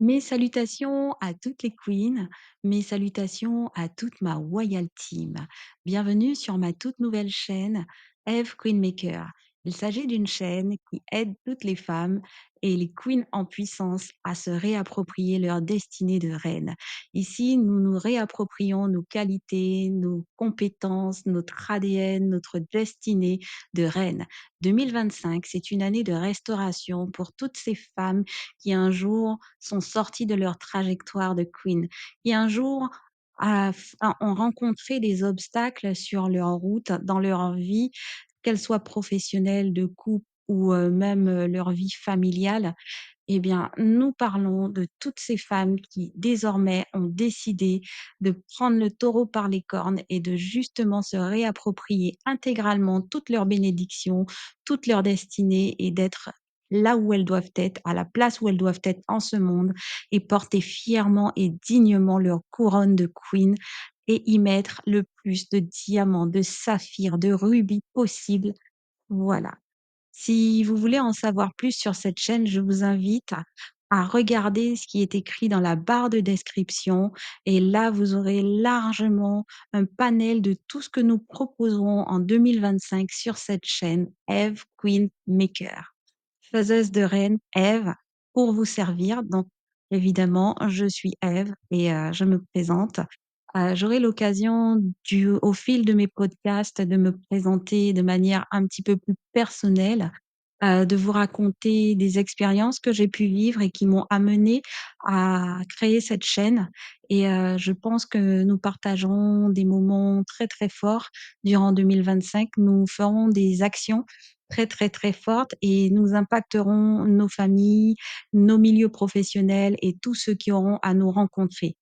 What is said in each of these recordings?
Mes salutations à toutes les queens, mes salutations à toute ma Royal Team. Bienvenue sur ma toute nouvelle chaîne, Eve Queenmaker. Il s'agit d'une chaîne qui aide toutes les femmes et les queens en puissance à se réapproprier leur destinée de reine. Ici, nous nous réapproprions nos qualités, nos compétences, notre ADN, notre destinée de reine. 2025, c'est une année de restauration pour toutes ces femmes qui un jour sont sortis de leur trajectoire de queen, qui un jour ont rencontré des obstacles sur leur route, dans leur vie, qu'elle soit professionnelle, de couple ou même leur vie familiale. Eh bien, nous parlons de toutes ces femmes qui désormais ont décidé de prendre le taureau par les cornes et de justement se réapproprier intégralement toutes leurs bénédictions, toute leur destinée et d'être là où elles doivent être, à la place où elles doivent être en ce monde et porter fièrement et dignement leur couronne de queen et y mettre le plus de diamants, de saphirs, de rubis possible. Voilà. Si vous voulez en savoir plus sur cette chaîne, je vous invite à regarder ce qui est écrit dans la barre de description et là, vous aurez largement un panel de tout ce que nous proposerons en 2025 sur cette chaîne, Eve Queen Maker. Faiseuse de reine, Eve, pour vous servir. Donc, évidemment, je suis Eve et je me présente. J'aurai l'occasion au fil de mes podcasts de me présenter de manière un petit peu plus personnelle, de vous raconter des expériences que j'ai pu vivre et qui m'ont amenée à créer cette chaîne et je pense que nous partagerons des moments très, très forts durant 2025. Nous ferons des actions très, très, très fortes et nous impacterons nos familles, nos milieux professionnels et tous ceux qui auront à nous rencontrer.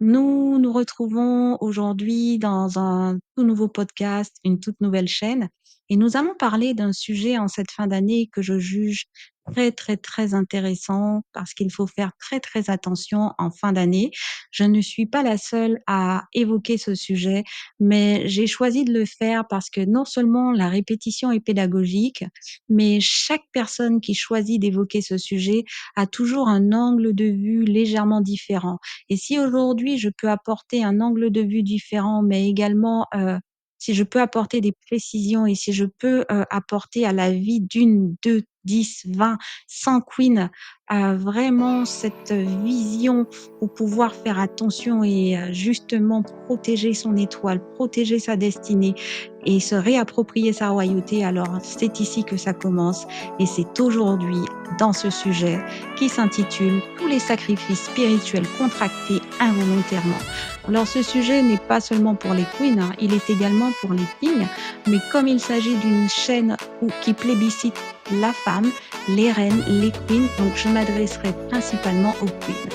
Nous nous retrouvons aujourd'hui dans un tout nouveau podcast, une toute nouvelle chaîne et nous allons parler d'un sujet en cette fin d'année que je juge très, très, très intéressant parce qu'il faut faire très, très attention en fin d'année. Je ne suis pas la seule à évoquer ce sujet, mais j'ai choisi de le faire parce que non seulement la répétition est pédagogique, mais chaque personne qui choisit d'évoquer ce sujet a toujours un angle de vue légèrement différent. Et si aujourd'hui je peux apporter un angle de vue différent, mais également, si je peux apporter des précisions et si je peux, apporter à la vie d'une, 2, 10, 20, 100 queens, vraiment cette vision pour pouvoir faire attention et justement protéger son étoile, protéger sa destinée et se réapproprier sa royauté, alors c'est ici que ça commence et c'est aujourd'hui dans ce sujet qui s'intitule Tous les sacrifices spirituels contractés involontairement. Alors ce sujet n'est pas seulement pour les queens, hein, il est également pour les kings, mais comme il s'agit d'une chaîne qui plébiscite la femme, les reines, les queens, donc je m'adresserai principalement aux queens.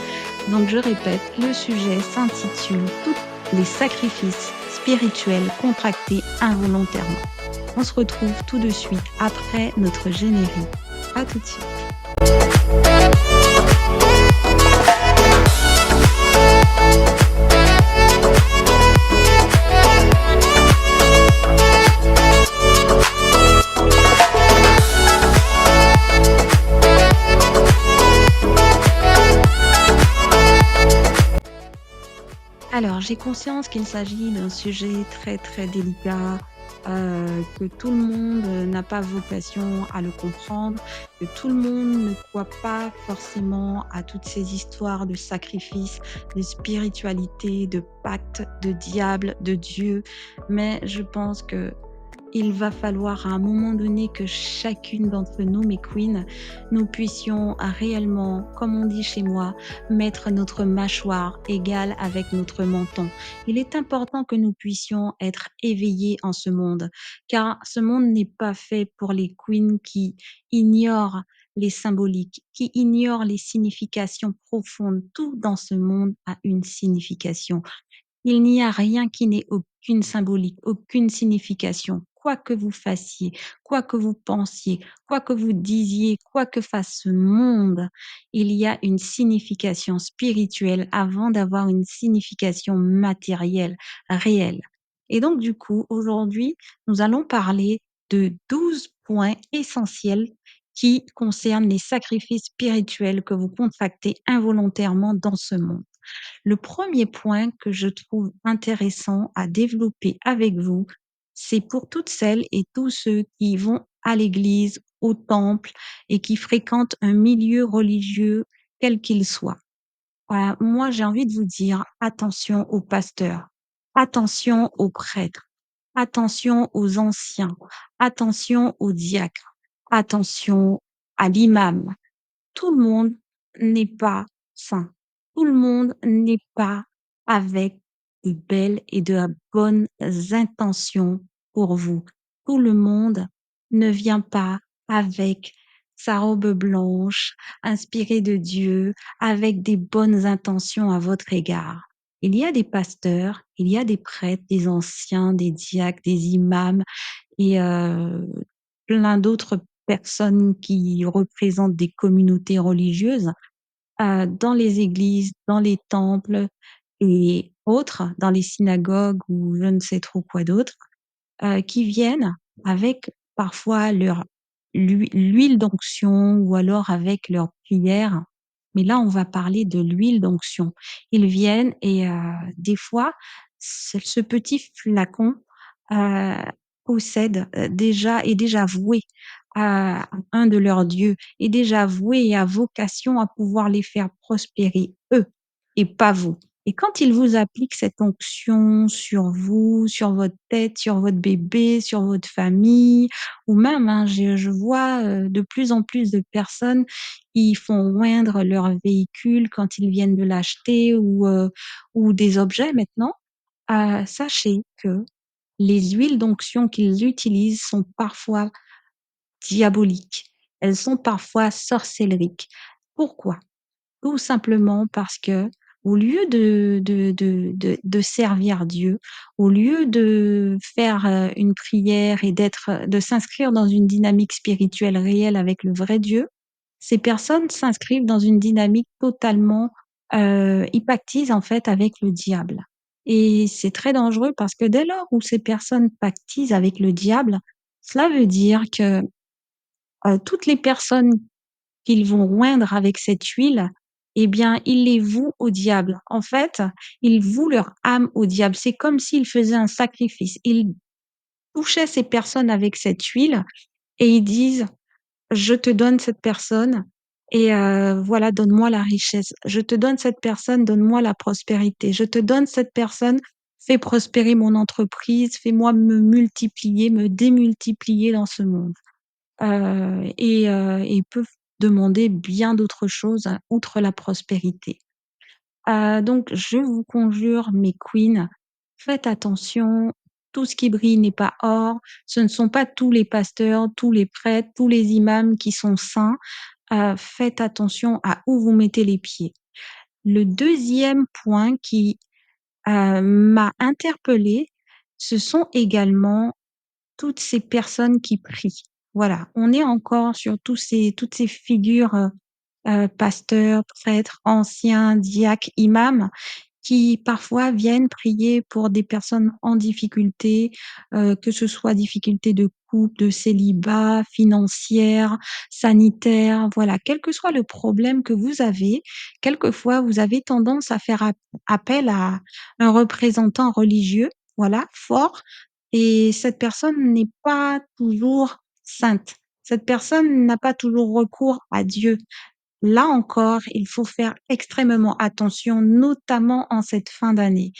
Donc je répète, le sujet s'intitule Tous les sacrifices spirituels contractés involontairement. On se retrouve tout de suite après notre générique. À tout de suite. Alors, j'ai conscience qu'il s'agit d'un sujet très, très délicat, que tout le monde, n'a pas vocation à le comprendre, que tout le monde ne croit pas forcément à toutes ces histoires de sacrifices, de spiritualité, de pactes, de diable, de Dieu. Mais je pense que il va falloir à un moment donné que chacune d'entre nous, mes queens, nous puissions réellement, comme on dit chez moi, mettre notre mâchoire égale avec notre menton. Il est important que nous puissions être éveillés en ce monde, car ce monde n'est pas fait pour les queens qui ignorent les symboliques, qui ignorent les significations profondes. Tout dans ce monde a une signification. Il n'y a rien qui n'ait aucune symbolique, aucune signification. Quoi que vous fassiez, quoi que vous pensiez, quoi que vous disiez, quoi que fasse ce monde, il y a une signification spirituelle avant d'avoir une signification matérielle, réelle. Et donc, du coup, aujourd'hui, nous allons parler de 12 points essentiels qui concerne les sacrifices spirituels que vous contractez involontairement dans ce monde. Le premier point que je trouve intéressant à développer avec vous, c'est pour toutes celles et tous ceux qui vont à l'église, au temple et qui fréquentent un milieu religieux quel qu'il soit. Moi, j'ai envie de vous dire attention aux pasteurs, attention aux prêtres, attention aux anciens, attention aux diacres, attention à l'imam. Tout le monde n'est pas saint. Tout le monde n'est pas avec de belles et de bonnes intentions pour vous. Tout le monde ne vient pas avec sa robe blanche, inspirée de Dieu, avec des bonnes intentions à votre égard. Il y a des pasteurs, il y a des prêtres, des anciens, des diacres, des imams et plein d'autres personnes qui représentent des communautés religieuses, dans les églises, dans les temples et autres, dans les synagogues ou je ne sais trop quoi d'autre, qui viennent avec parfois leur l'huile d'onction ou alors avec leur prière. Mais là, on va parler de l'huile d'onction. Ils viennent et des fois, ce petit flacon, heu, possède, déjà est déjà voué à un de leurs dieux, est déjà voué et a vocation à pouvoir les faire prospérer eux et pas vous. Et quand il vous applique cette onction sur vous, sur votre tête, sur votre bébé, sur votre famille ou même, hein, je vois, de plus en plus de personnes qui font oindre leur véhicule quand ils viennent de l'acheter ou des objets maintenant. Sachez que les huiles d'onction qu'ils utilisent sont parfois diaboliques. Elles sont parfois sorcelleriques. Pourquoi? Tout simplement parce que au lieu de servir Dieu, au lieu de faire, une prière et de s'inscrire dans une dynamique spirituelle réelle avec le vrai Dieu, ces personnes s'inscrivent dans une dynamique totalement, ils pactisent en fait avec le diable et c'est très dangereux parce que dès lors où ces personnes pactisent avec le diable, cela veut dire que, toutes les personnes qu'ils vont oindre avec cette huile, eh bien, ils les vouent au diable. En fait, ils vouent leur âme au diable. C'est comme s'ils faisaient un sacrifice. Ils touchaient ces personnes avec cette huile et ils disent: «Je te donne cette personne et voilà, donne-moi la richesse. Je te donne cette personne, donne-moi la prospérité. Je te donne cette personne, fais prospérer mon entreprise, fais-moi me multiplier, me démultiplier dans ce monde». Et ils peuvent demander bien d'autres choses, hein, outre la prospérité. Donc je vous conjure, mes queens, faites attention, tout ce qui brille n'est pas or. Ce ne sont pas tous les pasteurs, tous les prêtres, tous les imams qui sont saints. Faites attention à où vous mettez les pieds. Le deuxième point qui, m'a interpellée, ce sont également toutes ces personnes qui prient. Voilà, on est encore sur toutes ces figures, pasteurs, prêtres, anciens, diacres, imams qui parfois viennent prier pour des personnes en difficulté, que ce soit difficulté de couple, de célibat, financière, sanitaire, voilà. Quel que soit le problème que vous avez, quelquefois vous avez tendance à faire appel à un représentant religieux, voilà, fort et cette personne n'est pas toujours sainte. Cette personne n'a pas toujours recours à Dieu. Là encore, il faut faire extrêmement attention, notamment en cette fin d'année.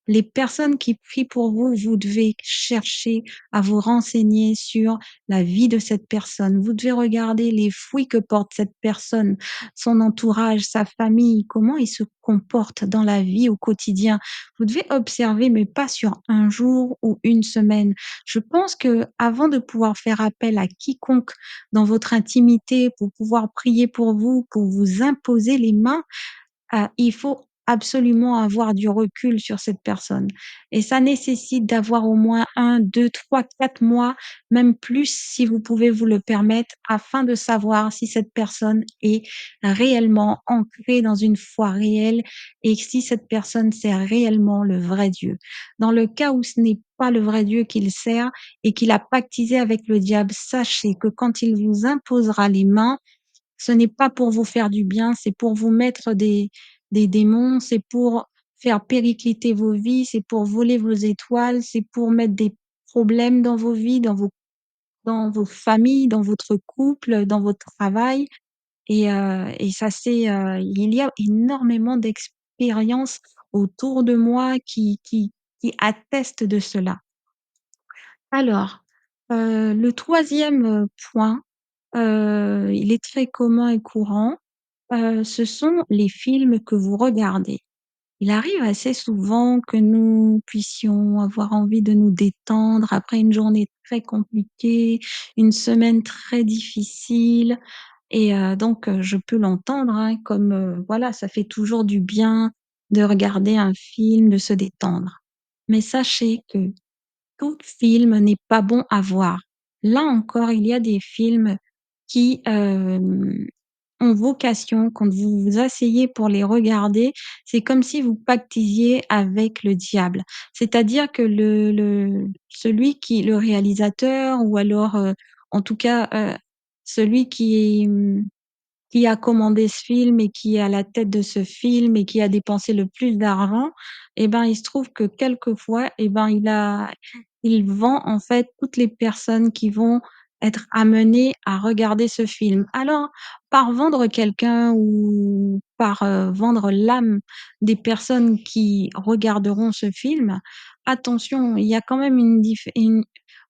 Les personnes qui prient pour vous, vous devez chercher à vous renseigner sur la vie de cette personne. Vous devez regarder les fruits que porte cette personne, son entourage, sa famille, comment il se comporte dans la vie au quotidien. Vous devez observer, mais pas sur un jour ou une semaine. Je pense que avant de pouvoir faire appel à quiconque dans votre intimité pour pouvoir prier pour vous, pour vous imposer les mains, il faut absolument avoir du recul sur cette personne et ça nécessite d'avoir au moins 1, 2, 3, 4 mois, même plus si vous pouvez vous le permettre, afin de savoir si cette personne est réellement ancrée dans une foi réelle et si cette personne sert réellement le vrai Dieu. Dans le cas où ce n'est pas le vrai Dieu qu'il sert et qu'il a pactisé avec le diable. Sachez que quand il vous imposera les mains, ce n'est pas pour vous faire du bien, c'est pour vous mettre des démons, c'est pour faire péricliter vos vies, c'est pour voler vos étoiles, c'est pour mettre des problèmes dans vos vies, dans vos familles, dans votre couple, dans votre travail. Et ça c'est, il y a énormément d'expériences autour de moi qui attestent de cela. Alors, le troisième point, il est très commun et courant, ce sont les films que vous regardez. Il arrive assez souvent que nous puissions avoir envie de nous détendre après une journée très compliquée, une semaine très difficile donc je peux l'entendre, hein, comme, voilà, ça fait toujours du bien de regarder un film, de se détendre. Mais sachez que tout film n'est pas bon à voir. Là encore, il y a des films qui, ont vocation, quand vous vous asseyez pour les regarder, c'est comme si vous pactisiez avec le diable. C'est-à-dire que le réalisateur ou alors, en tout cas, celui qui a commandé ce film et qui est à la tête de ce film et qui a dépensé le plus d'argent et ben, il se trouve que quelquefois et ben, il vend en fait toutes les personnes qui vont être amenées à regarder ce film. Alors, par vendre quelqu'un ou par, vendre l'âme des personnes qui regarderont ce film, attention, il y a quand même une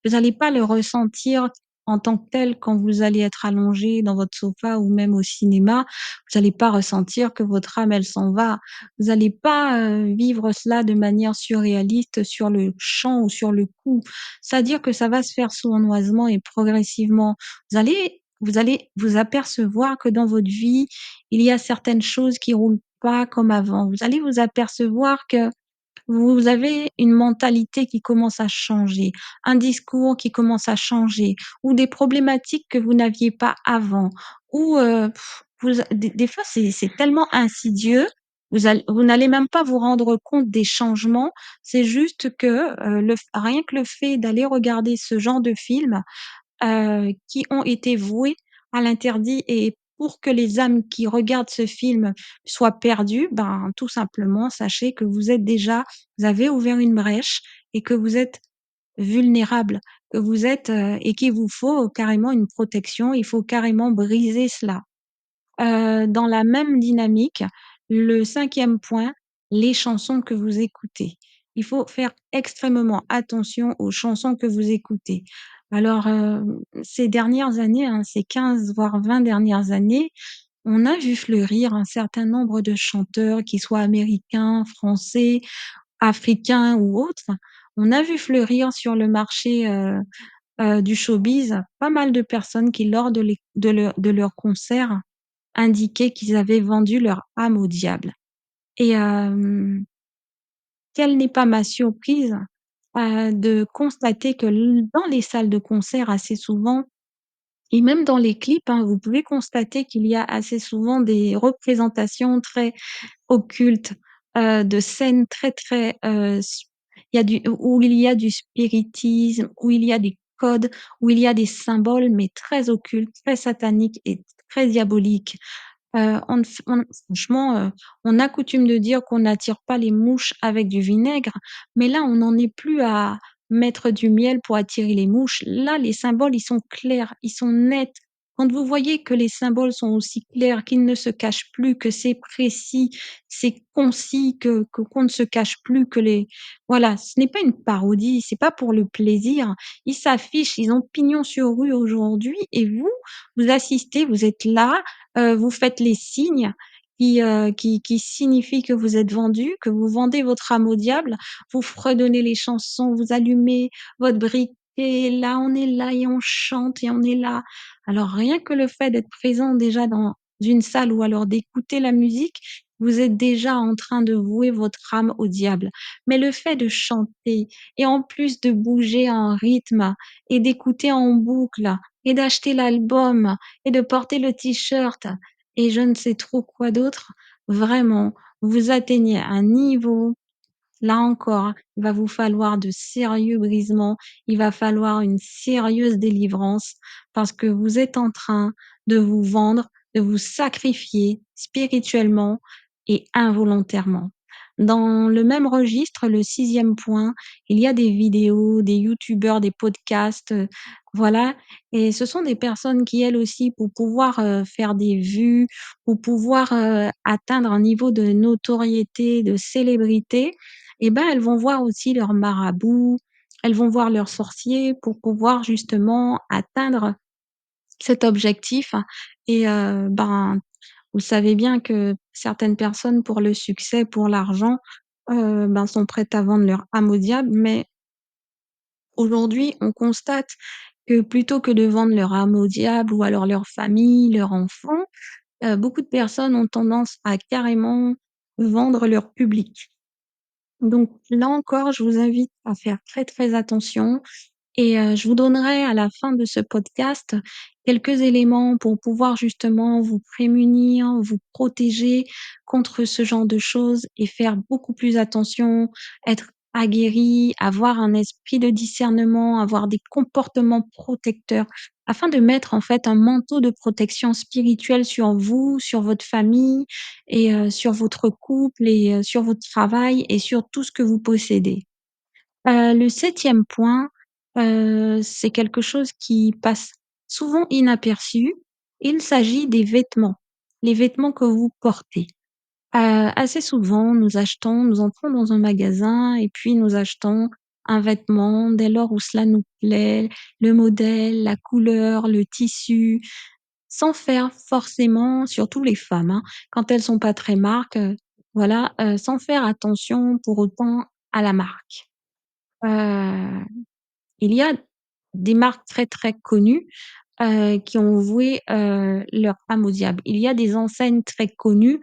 vous n'allez pas le ressentir en tant que tel, quand vous allez être allongé dans votre sofa ou même au cinéma, vous allez pas ressentir que votre âme, elle s'en va. Vous allez pas, vivre cela de manière surréaliste sur le champ ou sur le coup. C'est-à-dire que ça va se faire sournoisement et progressivement. Vous allez vous apercevoir que dans votre vie, il y a certaines choses qui roulent pas comme avant. Vous allez vous apercevoir que vous avez une mentalité qui commence à changer, un discours qui commence à changer ou des problématiques que vous n'aviez pas avant ou vous des fois c'est tellement insidieux, vous n'allez même pas vous rendre compte des changements. C'est juste que, le f rien que le fait d'aller regarder ce genre de film, qui ont été voués à l'interdit et pour que les âmes qui regardent ce film soient perdues, ben, tout simplement, sachez que vous avez ouvert une brèche et que vous êtes vulnérables, que vous êtes, et qu'il vous faut carrément une protection. Il faut carrément briser cela. Dans la même dynamique, le cinquième point, les chansons que vous écoutez. Il faut faire extrêmement attention aux chansons que vous écoutez. Alors, ces dernières années, hein, ces 15 voire 20 dernières années, on a vu fleurir un certain nombre de chanteurs, qu'ils soient américains, français, africains ou autres. On a vu fleurir sur le marché, du showbiz, pas mal de personnes qui lors de leurs concerts indiquaient qu'ils avaient vendu leur âme au diable et quelle n'est pas ma surprise, de constater que dans les salles de concert assez souvent et même dans les clips, hein, vous pouvez constater qu'il y a assez souvent des représentations très occultes, de scènes très, très, il y a du où il y a du spiritisme, où il y a des codes, où il y a des symboles, mais très occultes, très sataniques et très diaboliques. On franchement, on a coutume de dire qu'on n'attire pas les mouches avec du vinaigre, mais là, on n'en est plus à mettre du miel pour attirer les mouches. Là, les symboles, ils sont clairs, ils sont nets. Quand vous voyez que les symboles sont aussi clairs, qu'ils ne se cachent plus, que c'est précis, c'est concis, que qu'on ne se cache plus, que les voilà, ce n'est pas une parodie, c'est pas pour le plaisir. Ils s'affichent, ils ont pignon sur rue aujourd'hui et vous, vous assistez, vous êtes là, vous faites les signes qui signifient que vous êtes vendu, que vous vendez votre âme au diable. Vous fredonnez les chansons, vous allumez votre briquet, là, on est là et on chante et on est là. Alors rien que le fait d'être présent déjà dans une salle ou alors d'écouter la musique, vous êtes déjà en train de vouer votre âme au diable. Mais le fait de chanter et en plus de bouger en rythme et d'écouter en boucle et d'acheter l'album et de porter le t-shirt et je ne sais trop quoi d'autre, vraiment, vous atteignez un niveau Là encore, il va vous falloir de sérieux brisements, il va falloir une sérieuse délivrance parce que vous êtes en train de vous vendre, de vous sacrifier spirituellement et involontairement. Dans le même registre, le sixième point, il y a des vidéos, des youtubeurs, des podcasts, voilà, et ce sont des personnes qui, elles aussi, pour pouvoir, faire des vues, pour pouvoir, atteindre un niveau de notoriété, de célébrité, et ben, elles vont voir aussi leurs marabouts, elles vont voir leurs sorciers pour pouvoir justement atteindre cet objectif et ben, vous savez bien que certaines personnes pour le succès, pour l'argent, ben, sont prêtes à vendre leur âme au diable. Mais aujourd'hui, on constate que plutôt que de vendre leur âme au diable ou alors leur famille, leurs enfants, beaucoup de personnes ont tendance à carrément vendre leur public. Donc là encore, je vous invite à faire très, très attention et je vous donnerai à la fin de ce podcast quelques éléments pour pouvoir justement vous prémunir, vous protéger contre ce genre de choses et faire beaucoup plus attention, être aguerri, avoir un esprit de discernement, avoir des comportements protecteurs, afin de mettre en fait un manteau de protection spirituelle sur vous, sur votre famille et sur votre couple et sur votre travail et sur tout ce que vous possédez. Le septième point, c'est quelque chose qui passe souvent inaperçu. Il s'agit des vêtements, les vêtements que vous portez. Assez souvent, nous entrons dans un magasin et puis nous achetons un vêtement dès lors où cela nous plaît, le modèle, la couleur, le tissu, sans faire forcément, surtout les femmes, hein, quand elles sont pas très marques, voilà, sans faire attention pour autant à la marque. Heu il y a des marques très, très connues, qui ont voué, leur âme au diable. Il y a des enseignes très connues,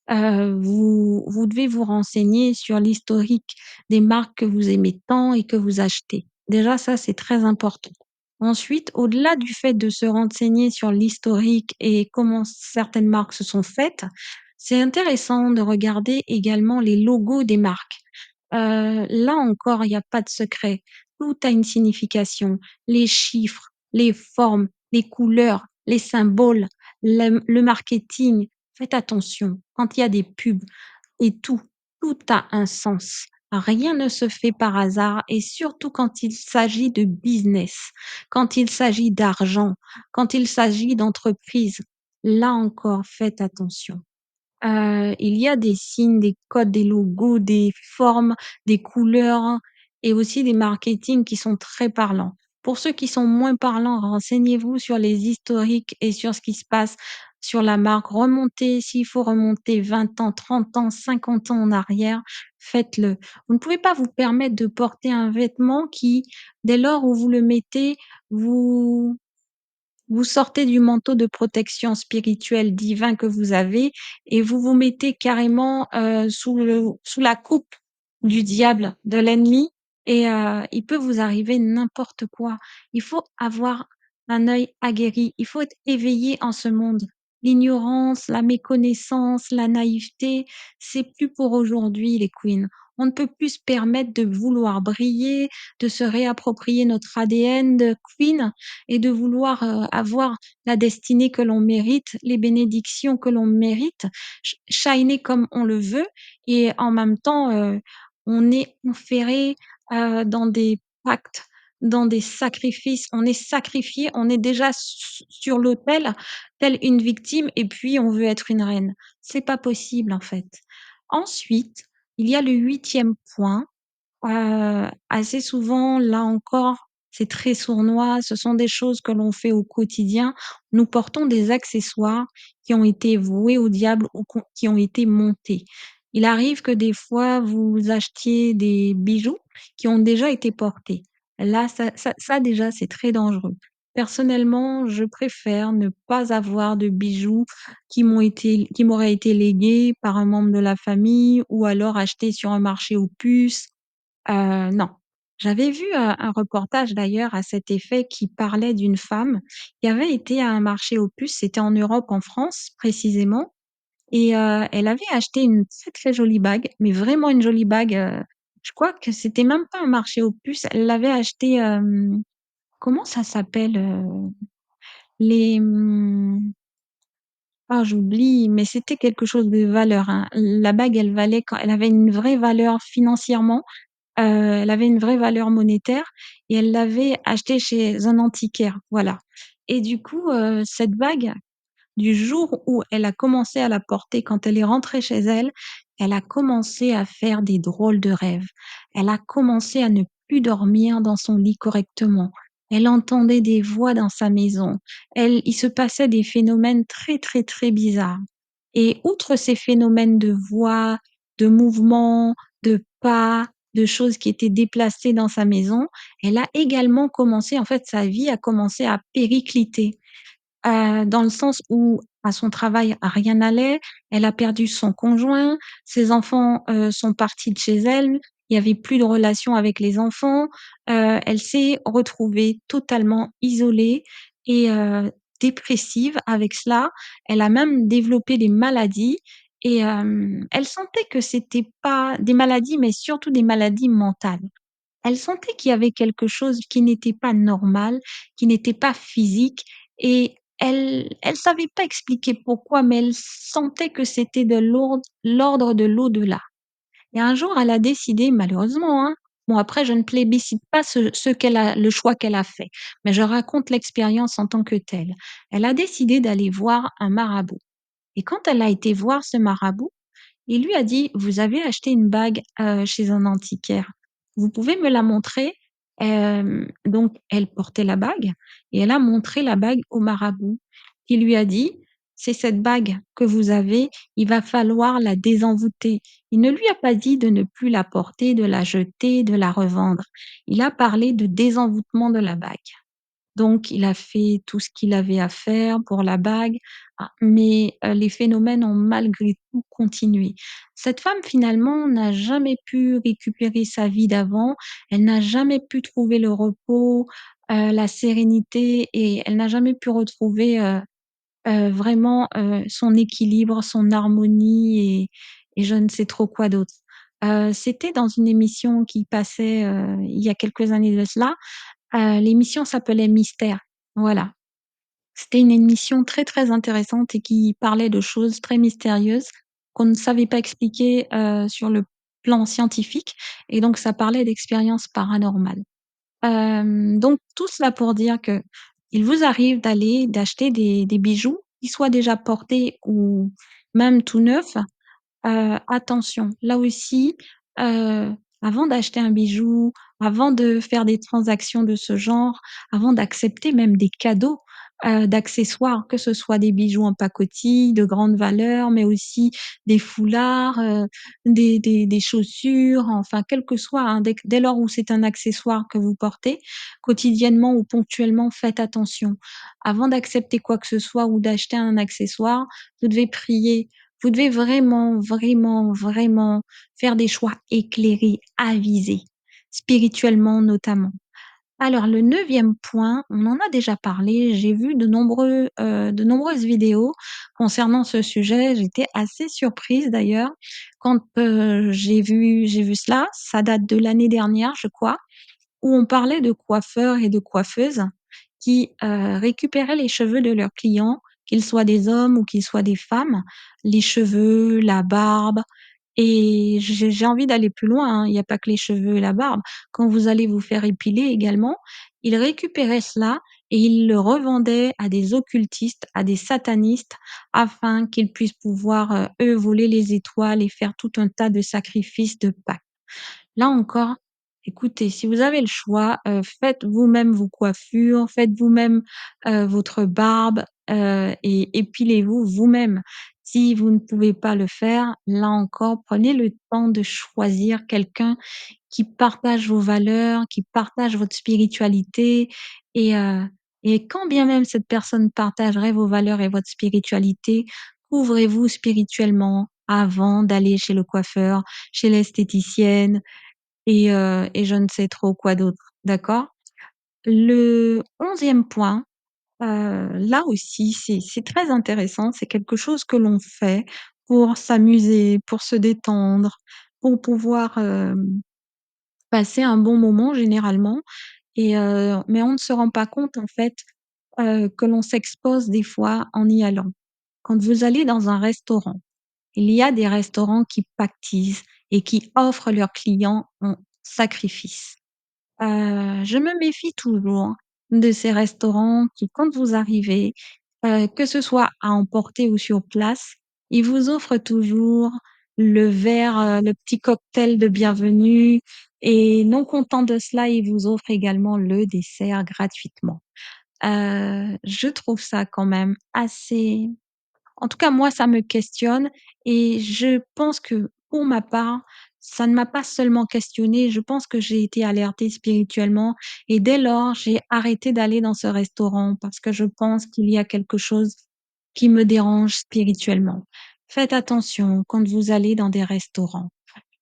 vous devez vous renseigner sur l'historique des marques que vous aimez tant et que vous achetez. Déjà ça, c'est très important. Ensuite, au-delà du fait de se renseigner sur l'historique et comment certaines marques se sont faites, c'est intéressant de regarder également les logos des marques. Là encore, il y a pas de secret. Tout a une signification. Les chiffres, les formes, les couleurs, les symboles, le marketing. Faites attention quand il y a des pubs et tout a un sens. Rien ne se fait par hasard et surtout quand il s'agit de business, quand il s'agit d'argent, quand il s'agit d'entreprise. Là encore, faites attention. Il y a des signes, des codes, des logos, des formes, des couleurs et aussi des marketing qui sont très parlants. Pour ceux qui sont moins parlants, renseignez-vous sur les historiques et sur ce qui se passe sur la marque. Remontez, s'il faut remonter 20 ans, 30 ans, 50 ans en arrière, faites-le. Vous ne pouvez pas vous permettre de porter un vêtement qui, dès lors où vous le mettez, vous vous sortez du manteau de protection spirituelle divin que vous avez et vous vous mettez carrément, sous la coupe du diable, de l'ennemi et il peut vous arriver n'importe quoi. Il faut avoir un œil aguerri, il faut être éveillé en ce monde. L'ignorance, la méconnaissance, la naïveté, c'est plus pour aujourd'hui les queens. On ne peut plus se permettre de vouloir briller, de se réapproprier notre ADN de queen et de vouloir, avoir la destinée que l'on mérite, les bénédictions que l'on mérite, shiner comme on le veut et en même temps, on est enferré, dans des pactes, dans des sacrifices. On est sacrifié, on est déjà sur l'autel, telle une victime et puis on veut être une reine. C'est pas possible, en fait. Ensuite, il y a le huitième point. Assez souvent, là encore, c'est très sournois, ce sont des choses que l'on fait au quotidien. Nous portons des accessoires qui ont été voués au diable ou qui ont été montés. Il arrive que des fois, vous achetiez des bijoux qui ont déjà été portés. Là, ça déjà, c'est très dangereux. Personnellement, je préfère ne pas avoir de bijoux qui m'auraient été légués par un membre de la famille ou alors achetés sur un marché aux puces. Non. J'avais vu, un reportage d'ailleurs à cet effet qui parlait d'une femme qui avait été à un marché aux puces, c'était en Europe, en France précisément et elle avait acheté une très, très jolie bague, mais vraiment une jolie bague, Je crois que c'était même pas un marché aux puces, elle l'avait acheté, comment ça s'appelle, les, ah j'oublie, mais c'était quelque chose de valeur, hein. La bague, elle valait quand elle avait une vraie valeur financièrement, elle avait une vraie valeur monétaire et elle l'avait achetée chez un antiquaire, voilà. Et du coup, cette bague, du jour où elle a commencé à la porter, quand elle est rentrée chez elle, elle a commencé à faire des drôles de rêves. Elle a commencé à ne plus dormir dans son lit correctement. Elle entendait des voix dans sa maison. Il se passait des phénomènes très, très, très bizarres. Et outre ces phénomènes de voix, de mouvements, de pas, de choses qui étaient déplacées dans sa maison, elle a également commencé, en fait, sa vie a commencé à péricliter. Dans le sens où à son travail, rien n'allait, elle a perdu son conjoint, ses enfants, sont partis de chez elle, il y avait plus de relation avec les enfants, elle s'est retrouvée totalement isolée et dépressive avec cela. Elle a même développé des maladies et elle sentait que c'était pas des maladies, mais surtout des maladies mentales. Elle sentait qu'il y avait quelque chose qui n'était pas normal, qui n'était pas physique et elle savait pas expliquer pourquoi, mais elle sentait que c'était de l'ordre de l'au-delà. Et un jour, elle a décidé, malheureusement, hein, bon après je ne plébiscite pas le choix qu'elle a fait, mais je raconte l'expérience en tant que telle. Elle a décidé d'aller voir un marabout et quand elle a été voir ce marabout, il lui a dit: «Vous avez acheté une bague, chez un antiquaire. Vous pouvez me la montrer?» Donc elle portait la bague et elle a montré la bague au marabout qui lui a dit: «C'est cette bague que vous avez, il va falloir la désenvoûter». Il ne lui a pas dit de ne plus la porter, de la jeter, de la revendre. Il a parlé de désenvoûtement de la bague. Donc il a fait tout ce qu'il avait à faire pour la bague, mais les phénomènes ont malgré tout continué. Cette femme finalement n'a jamais pu récupérer sa vie d'avant, elle n'a jamais pu trouver le repos, la sérénité et elle n'a jamais pu retrouver, vraiment, son équilibre, son harmonie et je ne sais trop quoi d'autre. C'était dans une émission qui passait, il y a quelques années de cela. L'émission s'appelait Mystère, voilà. C'était une émission très, très intéressante et qui parlait de choses très mystérieuses qu'on ne savait pas expliquer, sur le plan scientifique et donc ça parlait d'expériences paranormales. Donc tout cela pour dire que il vous arrive d'acheter des bijoux, qui soient déjà portés ou même tout neufs. Attention, là aussi, heu, avant d'acheter un bijou, avant de faire des transactions de ce genre, avant d'accepter même des cadeaux, d'accessoires, que ce soit des bijoux en pacotille de grande valeur, mais aussi des foulards, des chaussures, enfin quel que soit, hein, dès lors où c'est un accessoire que vous portez, quotidiennement ou ponctuellement, faites attention. Avant d'accepter quoi que ce soit ou d'acheter un accessoire, vous devez prier, vous devez vraiment, vraiment, vraiment faire des choix éclairés, avisés, spirituellement notamment. Alors le neuvième point, on en a déjà parlé, j'ai vu de nombreuses vidéos concernant ce sujet. J'étais assez surprise d'ailleurs quand, j'ai vu cela. Ça date de l'année dernière, je crois, où on parlait de coiffeurs et de coiffeuses qui, récupéraient les cheveux de leurs clients, qu'ils soient des hommes ou qu'ils soient des femmes, les cheveux, la barbe et j'ai envie d'aller plus loin, hein, il y a pas que les cheveux et la barbe. Quand vous allez vous faire épiler également, ils récupéraient cela et ils le revendaient à des occultistes, à des satanistes afin qu'ils puissent pouvoir, eux, voler les étoiles et faire tout un tas de sacrifices de Pâques. Là encore, écoutez, si vous avez le choix, faites vous-même vos coiffures, faites vous-même, votre barbe, et épilez-vous vous-même. Si vous ne pouvez pas le faire, là encore, prenez le temps de choisir quelqu'un qui partage vos valeurs, qui partage votre spiritualité et heu et quand bien même cette personne partagerait vos valeurs et votre spiritualité, couvrez-vous spirituellement avant d'aller chez le coiffeur, chez l'esthéticienne, et je ne sais trop quoi d'autre, d'accord? Le onzième point, là aussi, c'est très intéressant, c'est quelque chose que l'on fait pour s'amuser, pour se détendre, pour pouvoir, passer un bon moment généralement mais on ne se rend pas compte en fait, que l'on s'expose des fois en y allant. Quand vous allez dans un restaurant, il y a des restaurants qui pactisent et qui offrent leurs clients en sacrifice. Je me méfie toujours de ces restaurants qui, quand vous arrivez, que ce soit à emporter ou sur place, ils vous offrent toujours le verre, le petit cocktail de bienvenue et non content de cela, ils vous offrent également le dessert gratuitement. Je trouve ça quand même assez en tout cas, moi, ça me questionne et je pense que, pour ma part, ça ne m'a pas seulement questionnée, je pense que j'ai été alertée spirituellement et dès lors, j'ai arrêté d'aller dans ce restaurant parce que je pense qu'il y a quelque chose qui me dérange spirituellement. Faites attention quand vous allez dans des restaurants.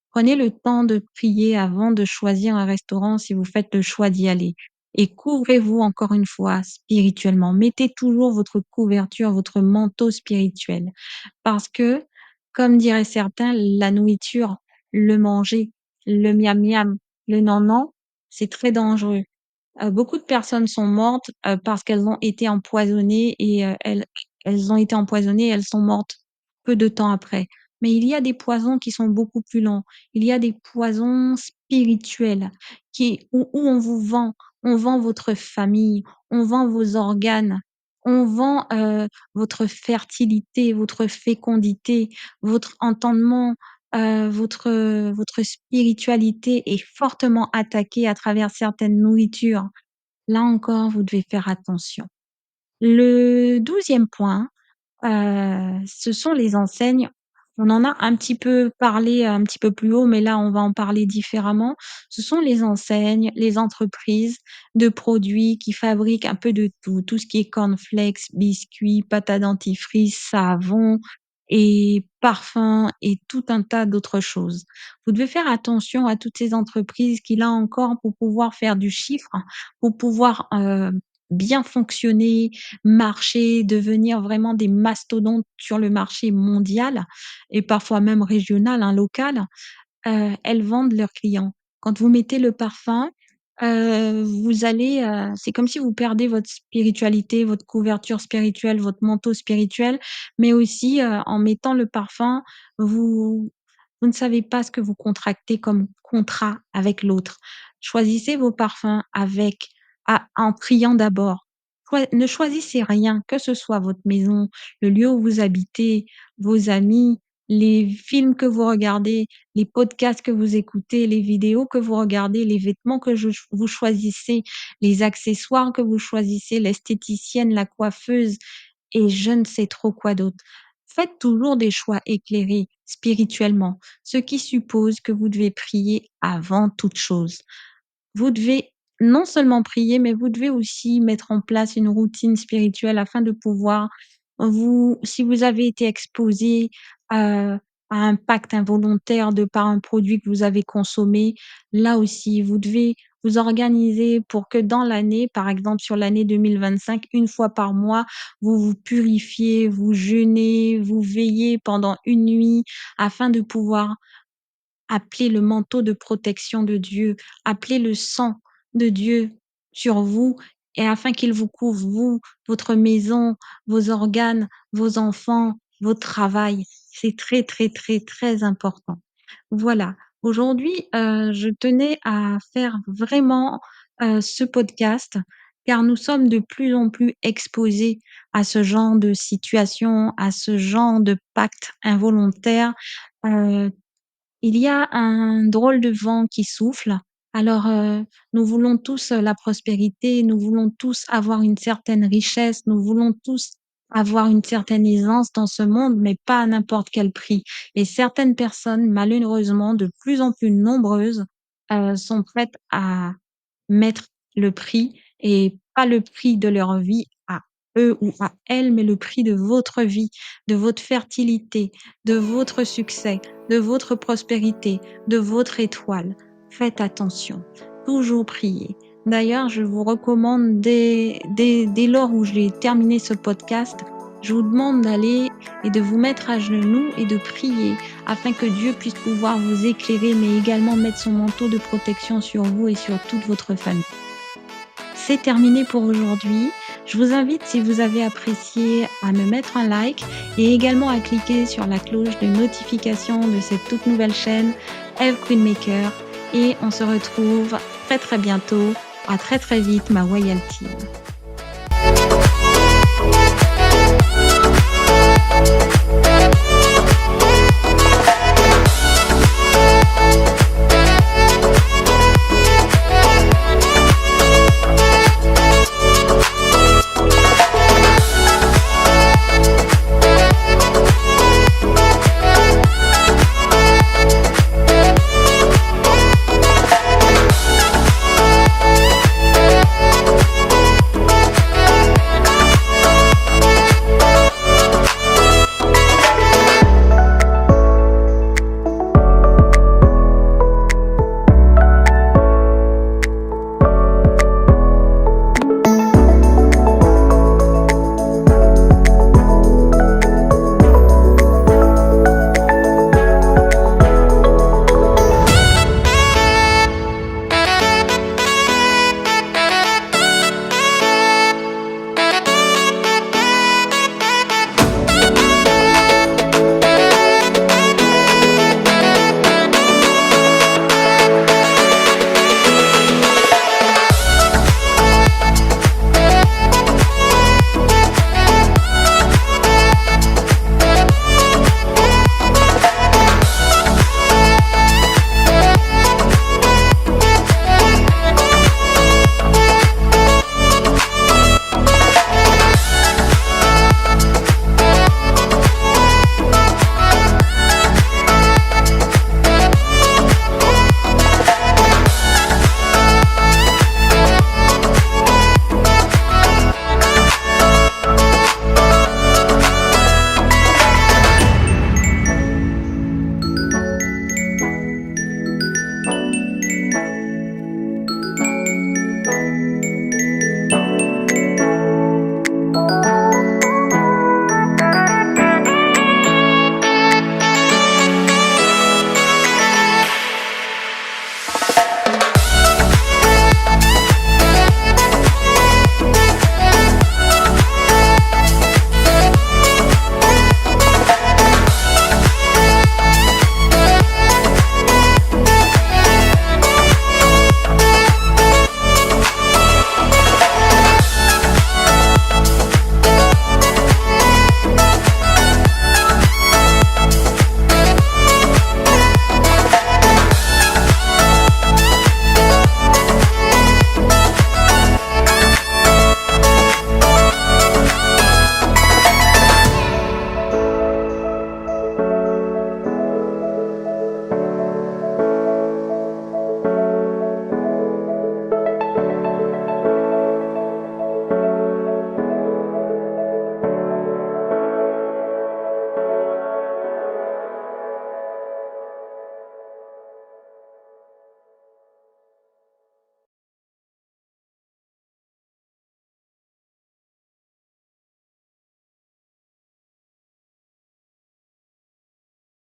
Prenez le temps de prier avant de choisir un restaurant si vous faites le choix d'y aller et couvrez-vous encore une fois spirituellement. Mettez toujours votre couverture, votre manteau spirituel parce que, comme diraient certains, la nourriture, le manger, le miam miam, le non non, c'est très dangereux. Beaucoup de personnes sont mortes, parce qu'elles ont été empoisonnées et elles ont été empoisonnées et elles sont mortes peu de temps après. Mais il y a des poisons qui sont beaucoup plus lents. Il y a des poisons spirituels où on vend votre famille, on vend vos organes, on vend, votre fertilité, votre fécondité, votre entendement, votre spiritualité est fortement attaquée à travers certaines nourritures. Là encore, vous devez faire attention. Le 12e point, ce sont les enseignes. On en a un petit peu parlé un petit peu plus haut, mais là, on va en parler différemment. Ce sont les enseignes, les entreprises de produits qui fabriquent un peu de tout, tout ce qui est cornflakes, biscuits, pâte à dentifrice, savon et parfums et tout un tas d'autres choses. Vous devez faire attention à toutes ces entreprises qui, là encore, pour pouvoir faire du chiffre, pour pouvoir, bien fonctionner, marcher, devenir vraiment des mastodontes sur le marché mondial et parfois même régional, hein, local, elles vendent leurs clients. Quand vous mettez le parfum, vous allez, c'est comme si vous perdez votre spiritualité, votre couverture spirituelle, votre manteau spirituel, mais aussi, en mettant le parfum, vous vous ne savez pas ce que vous contractez comme contrat avec l'autre. Choisissez vos parfums avec en priant d'abord. Ne choisissez rien, que ce soit votre maison, le lieu où vous habitez, vos amis, les films que vous regardez, les podcasts que vous écoutez, les vidéos que vous regardez, les vêtements que vous choisissez, les accessoires que vous choisissez, l'esthéticienne, la coiffeuse et je ne sais trop quoi d'autre. Faites toujours des choix éclairés spirituellement, ce qui suppose que vous devez prier avant toute chose. Vous devez non seulement prier, mais vous devez aussi mettre en place une routine spirituelle afin de pouvoir si vous avez été exposé à à un pacte involontaire de par un produit que vous avez consommé, là aussi, vous devez vous organiser pour que dans l'année, par exemple sur l'année 2025, une fois par mois, vous vous purifiez, vous jeûnez, vous veillez pendant une nuit afin de pouvoir appelez le manteau de protection de Dieu, appelez le sang de Dieu sur vous et afin qu'il vous couvre, vous, votre maison, vos organes, vos enfants, votre travail. C'est très, très, très, très important. Voilà. Aujourd'hui, je tenais à faire vraiment, ce podcast car nous sommes de plus en plus exposés à ce genre de situation, à ce genre de pacte involontaire, heu il y a un drôle de vent qui souffle. Alors, nous voulons tous, la prospérité, nous voulons tous avoir une certaine richesse, nous voulons tous avoir une certaine aisance dans ce monde, mais pas à n'importe quel prix. Et certaines personnes, malheureusement, de plus en plus nombreuses, sont prêtes à mettre le prix et pas le prix de leur vie à eux ou à elles, mais le prix de votre vie, de votre fertilité, de votre succès, de votre prospérité, de votre étoile. Faites attention, toujours prier. D'ailleurs, je vous recommande dès lors où j'ai terminé ce podcast, je vous demande d'aller et de vous mettre à genoux et de prier afin que Dieu puisse pouvoir vous éclairer, mais également mettre son manteau de protection sur vous et sur toute votre famille. C'est terminé pour aujourd'hui. Je vous invite, si vous avez apprécié, à me mettre un like et également à cliquer sur la cloche de notification de cette toute nouvelle chaîne Eve Queenmaker. Et on se retrouve très très bientôt. À très très vite, ma Royal Team.